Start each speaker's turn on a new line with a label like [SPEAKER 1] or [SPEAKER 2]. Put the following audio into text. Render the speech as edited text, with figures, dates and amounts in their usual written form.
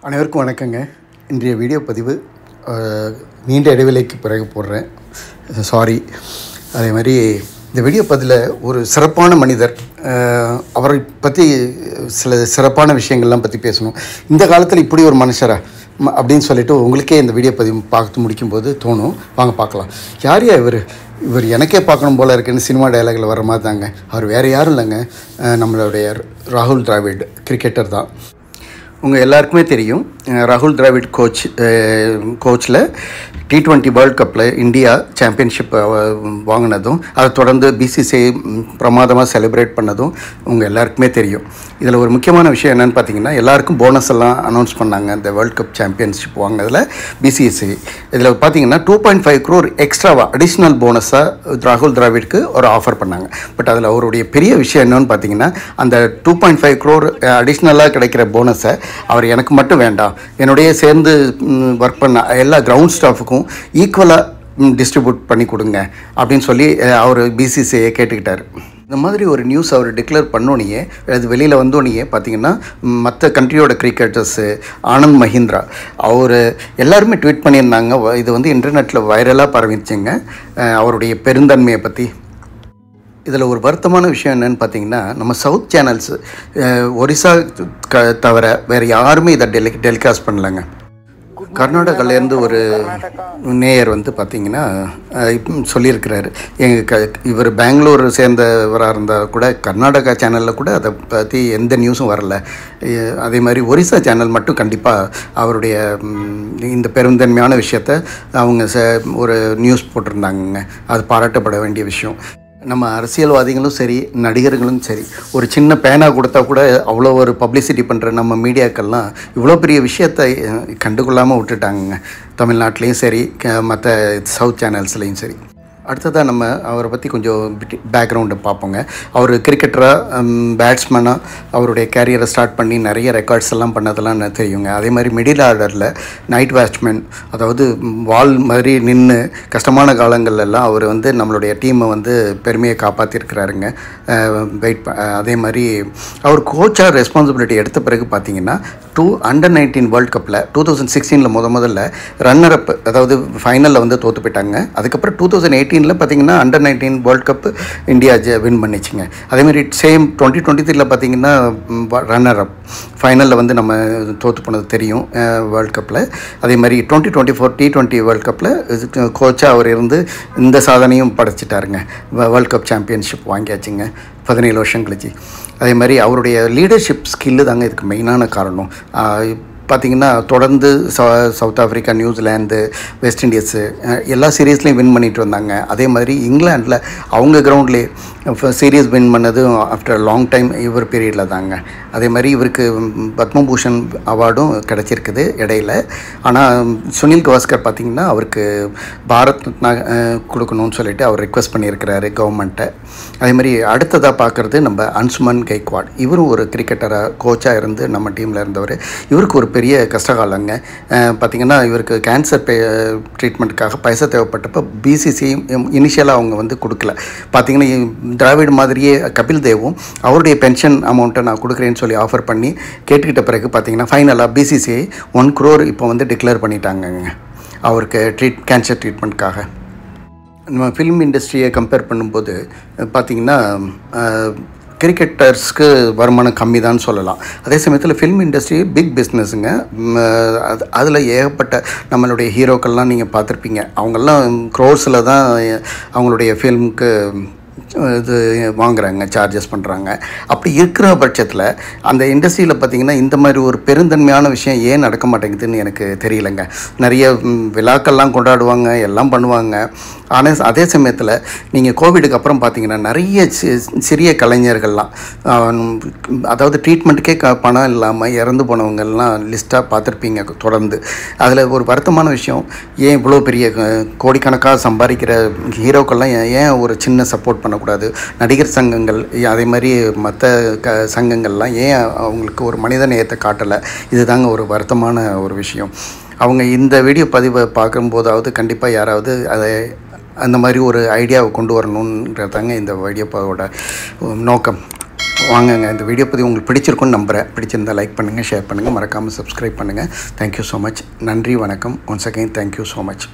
[SPEAKER 1] அனைவருக்கும் வணக்கங்க. இன்றைய வீடியோ பதிவு நீண்ட இடைவேளைக்கு பிறகு போடுறேன். சாரி. அதே மாதிரி இந்த வீடியோ பதிவில் ஒரு சிறப்பான மனிதர், அவரை பற்றி சில சிறப்பான விஷயங்கள்லாம் பற்றி பேசணும். இந்த காலத்தில் இப்படி ஒரு மனுஷரா அப்படின்னு சொல்லிட்டு உங்களுக்கே இந்த வீடியோ பதிவு பார்த்து முடிக்கும்போது தோணும். வாங்க பார்க்கலாம். யார் இவர் எனக்கே பார்க்கணும் போல் இருக்குன்னு சினிமா டயலாகில் வர மாதிரி தாங்க. அவர் வேறு யாரும் இல்லைங்க, நம்மளுடைய ராகுல் டிராவிட் கிரிக்கெட்டர் தான். உங்கள் எல்லாருக்குமே தெரியும், ராகுல் டிராவிட் கோச்சில் T20 வேர்ல்ட் கப்பில் இந்தியா சாம்பியன்ஷிப் வாங்கினதும், அதை தொடர்ந்து BCCI பிரமாதமாக செலிப்ரேட் பண்ணதும் உங்கள் எல்லாருக்குமே தெரியும். இதில் ஒரு முக்கியமான விஷயம் என்னென்னு பார்த்தீங்கன்னா, எல்லாருக்கும் போனஸ் எல்லாம் அனௌன்ஸ் பண்ணாங்க. இந்த வேர்ல்ட் கப் சாம்பியன்ஷிப் வாங்கினதில் BCCI இதில் பார்த்தீங்கன்னா 2.5 crore எக்ஸ்ட்ராவாக அடிஷ்னல் போனஸாக ராகுல் டிராவிட்க்கு ஒரு ஆஃபர் பண்ணாங்க. பட் அதில் அவருடைய பெரிய விஷயம் என்னென்னு பார்த்தீங்கன்னா, அந்த 2.5 crore அடிஷ்னலாக கிடைக்கிற போனஸை அவர் எனக்கு மட்டும் வேண்டாம், என்னுடைய சேர்ந்து ஒர்க் பண்ண எல்லா கிரவுண்ட் ஸ்டாஃபுக்கும் ஈக்குவலாக டிஸ்ட்ரிபியூட் பண்ணி கொடுங்க அப்படின்னு சொல்லி அவர் BCCIயை கேட்டுக்கிட்டார். இந்த மாதிரி ஒரு நியூஸ் அவர் டிக்ளேர் பண்ணோன்னே, அது வெளியில் வந்தோடனே பார்த்தீங்கன்னா, மற்ற கண்ட்ரியோட கிரிக்கெட்டர்ஸு ஆனந்த் மஹிந்திரா அவர் எல்லாருமே ட்வீட் பண்ணியிருந்தாங்க. இது வந்து இன்டர்நெட்டில் வைரலாக பரவிச்சுங்க அவருடைய பெருந்தன்மையை பற்றி. இதில் ஒரு வருத்தமான விஷயம் என்னென்னு பார்த்தீங்கன்னா, நம்ம சவுத் சேனல்ஸ் ஒரிசா தவிர வேறு யாருமே இதை டெலிகாஸ்ட் பண்ணலைங்க. கர்நாடகாலேருந்து ஒரு நேயர் வந்து பார்த்திங்கன்னா சொல்லியிருக்கிறாரு, இவர் பெங்களூர் சேர்ந்தவராக இருந்தால் கூட கர்நாடகா சேனலில் கூட அதை பற்றி எந்த நியூஸும் வரல. அதே மாதிரி ஒரிசா சேனல் மட்டும் கண்டிப்பாக அவருடைய இந்த பெருந்தன்மையான விஷயத்தை அவங்க ஒரு நியூஸ் போட்டிருந்தாங்கங்க. அது பாராட்டப்பட வேண்டிய விஷயம். நம்ம அரசியல்வாதிகளும் சரி, நடிகர்களும் சரி, ஒரு சின்ன பேனா கொடுத்தா கூட அவ்வளோ ஒரு பப்ளிசிட்டி பண்ணுற நம்ம மீடியாக்கள்லாம் இவ்வளோ பெரிய விஷயத்தை கண்டுகொள்ளாமல் விட்டுட்டாங்க. தமிழ்நாட்டிலையும் சரி, மற்ற சவுத் சேனல்ஸ்லேயும் சரி. அடுத்ததாக நம்ம அவரை பற்றி கொஞ்சம் பேக்ரவுண்டை பார்ப்போங்க. அவர் கிரிக்கெட்டராக, பேட்ஸ்மேனாக அவருடைய கேரியரை ஸ்டார்ட் பண்ணி நிறைய ரெக்கார்ட்ஸ் எல்லாம் பண்ணதெல்லாம் தெரியுங்க. அதே மாதிரி மிடில் ஆர்டரில் நைட் வாட்ச்மேன், அதாவது வால் மாதிரி நின்று கஷ்டமான காலங்கள்லாம் அவர் வந்து நம்மளுடைய டீமை வந்து பெருமையை காப்பாற்றிருக்கிறாருங்க. அதே மாதிரி அவர் கோச்சாக ரெஸ்பான்சிபிலிட்டி எடுத்த பிறகு பார்த்திங்கன்னா, Under-19 வேர்ல்ட் கப்பில் 2016 முதல்ல ரன்னர்-அப், அதாவது ஃபைனலில் வந்து தோற்று போயிட்டாங்க. அதுக்கப்புறம் 2018 பார்த்திங்கன்னா Under-19 world cup India win பண்ணிச்சுங்க. அதேமாதிரி சேம் 2023 பார்த்திங்கன்னா ரன்னர்-அப் ஃபைனலில் வந்து நம்ம தோற்று போனது தெரியும் வேர்ல்ட் கப்பில். அதே மாதிரி 2024 T20 வேர்ல்ட் கப்பில் கோச்சாக அவர் இருந்து இந்த சாதனையும் படைச்சிட்டாருங்க. வேர்ல்ட் கப் சாம்பியன்ஷிப் வாங்கியாச்சுங்க 17 வருஷம் கழிச்சு. அதே மாதிரி அவருடைய லீடர்ஷிப் ஸ்கில்லு தாங்க இதுக்கு மெயினான காரணம். பார்த்திங்கன்னா தொடர்ந்து south Africa, New Zealand, west Indies எல்லா சீரீஸ்லேயும் வின் பண்ணிட்டு வந்தாங்க. அதே மாதிரி இங்கிலாண்டில் அவங்க கிரவுண்ட்லேயே சீரீஸ் வின் பண்ணது ஆஃப்டர் லாங் டைம் இவர் பீரியடில் தாங்க. அதே மாதிரி இவருக்கு பத்மபூஷன் அவார்டும் கிடச்சிருக்குது இடையில. ஆனால் சுனில் கவாஸ்கர் பார்த்திங்கன்னா அவருக்கு பாரத் ரத்னா கொடுக்கணும்னு சொல்லிட்டு அவர் ரிக்வெஸ்ட் பண்ணியிருக்கிறாரு கவர்மெண்ட்டை. அதே மாதிரி அடுத்ததாக பார்க்குறது நம்ம அன்சுமன் கைக்வாட். இவரும் ஒரு கிரிக்கெட்டராக கோச்சாக இருந்து நம்ம டீமில் இருந்தவர். இவருக்கு ஒரு பெரிய கஷ்டகாலங்க. பார்த்திங்கன்னா இவருக்கு கேன்சர் ட்ரீட்மெண்ட்டுக்காக பைசா தேவைப்பட்டப்போ BCCI இனிஷியலாக அவங்க வந்து கொடுக்கல. பார்த்திங்கன்னா டிராவிட் மாதிரியே கபில் தேவும் அவருடைய பென்ஷன் அமௌண்ட்டை நான் கொடுக்குறேன்னு சொல்லி ஆஃபர் பண்ணி கேட்டுக்கிட்ட பிறகு பார்த்திங்கன்னா ஃபைனலாக BCCI 1 crore இப்போ வந்து டிக்ளேர் பண்ணிட்டாங்கங்க அவருக்கு கேன்சர் ட்ரீட்மெண்ட்காக. நம்ம ஃபிலிம் இண்டஸ்ட்ரியை கம்பேர் பண்ணும்போது பார்த்திங்கன்னா கிரிக்கெட்டர்ஸ்க்கு வருமானம் கம்மி தான் சொல்லலாம். அதே சமயத்தில் ஃபிலிம் இண்டஸ்ட்ரி பிக் பிஸ்னஸுங்க. அதில் ஏகப்பட்ட நம்மளுடைய ஹீரோக்கள்லாம் நீங்கள் பார்த்துருப்பீங்க. அவங்கெல்லாம் க்ரோர்ஸில் தான் அவங்களுடைய ஃபிலிமுக்கு இது வாங்குகிறாங்க, சார்ஜஸ் பண்ணுறாங்க. அப்படி இருக்கிற பட்சத்தில் அந்த இண்டஸ்ட்ரியில் பார்த்திங்கன்னா இந்த மாதிரி ஒரு பெருந்தன்மையான விஷயம் ஏன் நடக்க மாட்டேங்குதுன்னு எனக்கு தெரியலைங்க. நிறைய விழாக்கள்லாம் கொண்டாடுவாங்க, எல்லாம் பண்ணுவாங்க. ஆனால் அதே சமயத்தில் நீங்கள் கோவிடுக்கு அப்புறம் பார்த்திங்கன்னா நிறைய சிறிய கலைஞர்கள்லாம், அதாவது ட்ரீட்மெண்ட்டுக்கே பணம் இல்லாமல் இறந்து போனவங்கள்லாம் லிஸ்ட்டாக பார்த்துருப்பீங்க தொடர்ந்து. அதில் ஒரு வருத்தமான விஷயம், ஏன் இவ்வளோ பெரிய கோடிக்கணக்காக சம்பாதிக்கிற ஹீரோக்கள்லாம் ஏன் ஒரு சின்ன சப்போர்ட் பண்ணக்கூடாது? நடிகர் சங்கங்கள், அதே மாதிரி மற்ற சங்கங்கள்லாம் ஏன் அவங்களுக்கு ஒரு மனித நேயத்தை காட்டலை? இதுதாங்க ஒரு வருத்தமான ஒரு விஷயம். அவங்க இந்த வீடியோ பதிவை பார்க்கும்போதாவது கண்டிப்பாக யாராவது அதை அந்த மாதிரி ஒரு ஐடியாவை கொண்டு வரணுன்றதாங்க இந்த வீடியோவோட நோக்கம். வாங்கங்க. இந்த வீடியோ பதிவு உங்களுக்கு பிடிச்சிருக்குன்னு நம்புகிறேன். பிடிச்சிருந்தால் லைக் பண்ணுங்கள், ஷேர் பண்ணுங்கள், மறக்காமல் சப்ஸ்கிரைப் பண்ணுங்கள். Thank you so much. நன்றி, வணக்கம். Once again thank you so much.